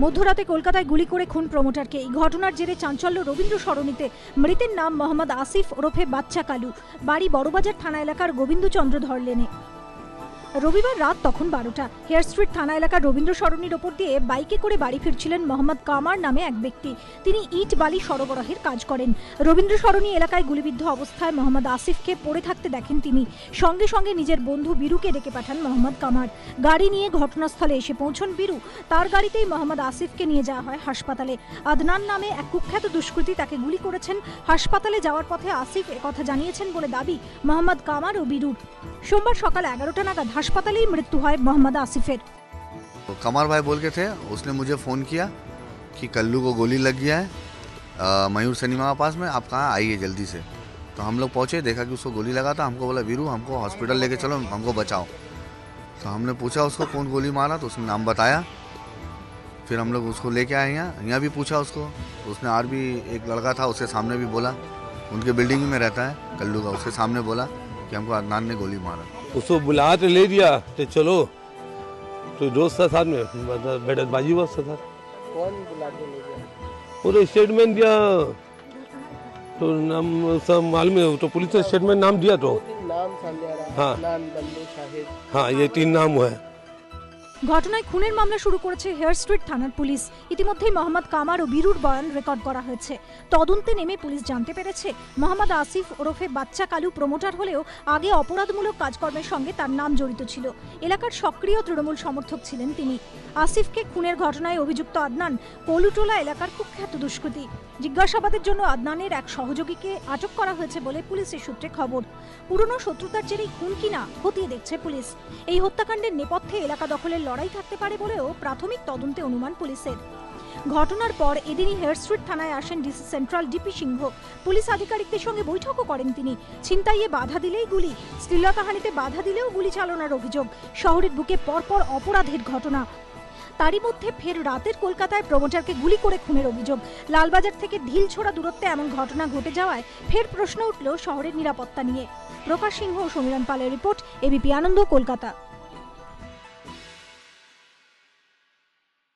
মধ্যরাতে কলকাতায় গুলি করে খুন প্রমোটারকে। এই ঘটনার জেরে চাঞ্চল্য রবীন্দ্র সরণিতে। মৃতের নাম মোহাম্মদ আসিফ ওরফে বাচ্চা কালু, বাড়ি বড়বাজার থানা এলাকার গোবিন্দচন্দ্রধর লেনে। রবিবার রাত তখন 12টা। হেয়ার স্ট্রিট থানা এলাকার রবীন্দ্র সরণির ওপর দিয়ে বাইকে করে বাড়ি ফিরছিলেন মোহাম্মদ কামার নামে এক ব্যক্তি। তিনি ইট বালি সরবরাহের কাজ করেন। রবীন্দ্র সরণি এলাকায় গুলিবিদ্ধ অবস্থায় মোহাম্মদ আসিফকে পড়ে থাকতে দেখেন তিনি। সঙ্গে সঙ্গে নিজের বন্ধু বীরুকে ডেকে পাঠান মোহাম্মদ কামার। গাড়ি নিয়ে ঘটনাস্থলে এসে পৌঁছন বীরু। তার গাড়িতেই মোহাম্মদ আসিফকে নিয়ে যাওয়া হয় হাসপাতালে। আদনান নামে এক কুখ্যাত দুষ্কৃতী তাকে গুলি করেছেন। হাসপাতালে যাওয়ার পথে আসিফ একথা জানিয়েছেন বলে দাবি মোহাম্মদ কামার ও বীরুর। সোমবার সকাল 11টা নাগাদ হাসপাতালেই মৃত্যু হয় মোহাম্মদ আসিফের। कमर भाई बोल के थे, उसने मुझे फ़ोन किया कि कल्लू को गोली लग गया है मयूर सिनेमा के पास में, आप कहाँ आइए जल्दी से। तो हम लोग पहुँचे, देखा कि उसको गोली लगा था। हमको बोला वीरू हमको हॉस्पिटल लेके चलो, हमको बचाओ। तो हमने पूछा उसको कौन गोली मारा, तो उसने नाम बताया। फिर हम लोग उसको लेके आए यहाँ भी पूछा उसको, तो उसने और भी एक लड़का था उसके सामने भी बोला, उनके बिल्डिंग में रहता है कल्लू का, उसके सामने बोला कि हमको अदनान ने गोली मारा। उसको बुला तो ले दिया तो चलो, तो दोस्त था साथ में, बैठकबाजी हुआ उसके साथ। कौन बुला के ले गया? पूरे स्टेटमेंट दिया तो नाम सब मालूम है, तो पुलिस ने स्टेटमेंट नाम दिया तो नाम सामने आ रहा है। हाँ। नाम बल्लू शाहिद। हाँ, ये 3 नाम हुआ है। ঘটনায় খুনের মামলা শুরু করেছে হেয়ার স্ট্রিট থানার পুলিশ। ইতিমধ্যেই মোহাম্মদ কামার ও বীরুর বয়ান রেকর্ড করা হয়েছে। তদন্তে নেমে পুলিশ জানতে পেরেছে মোহাম্মদ আসিফ ওরফে বাচ্চা কালু প্রমোটার হলেও আগে অপরাধমূলক কাজকর্মের সঙ্গে তার নাম জড়িত ছিল। এলাকার সক্রিয় তৃণমূল সমর্থক ছিলেন তিনি। আসিফকে খুনের ঘটনায় অভিযুক্ত আদনান কলুটোলা এলাকার কুখ্যাত দুষ্কৃতী। জিজ্ঞাসাবাদের জন্য আদনানের এক সহযোগীকে আটক করা হয়েছে বলে পুলিশের সূত্রে খবর। পুরনো শত্রুতার জেরেই খুন কিনা খতিয়ে দেখছে পুলিশ। এই হত্যাকাণ্ডের নেপথ্যে এলাকা দখলের লড়াই থাকতে পারে বলেও প্রাথমিক তদন্তে অনুমান পুলিশের। ঘটনার পর এদিনই হেয়ার স্ট্রিট থানায় আসেন ডিসি সেন্ট্রাল ডিপি সিংহ। পুলিশ আধিকারিকদের সঙ্গে বৈঠকও করেন তিনি। ছিনতাইয়ে বাধা দিলেই গুলি, শ্লীলতাহানিতে বাধা দিলেও গুলি চালানোর অভিযোগ। শহরের বুকে পরপর অপরাধের ঘটনা। তারই মধ্যে ফের রাতের কলকাতায় প্রমোটারকে গুলি করে খুনের অভিযোগ। লালবাজার থেকে ঢিলছোড়া দূরত্বে এমন ঘটনা ঘটে যাওয়ায় ফের প্রশ্ন উঠল শহরের নিরাপত্তা নিয়ে। প্রকাশ সিংহ ও সমীরণ পালের রিপোর্ট, এবিপি আনন্দ, কলকাতা।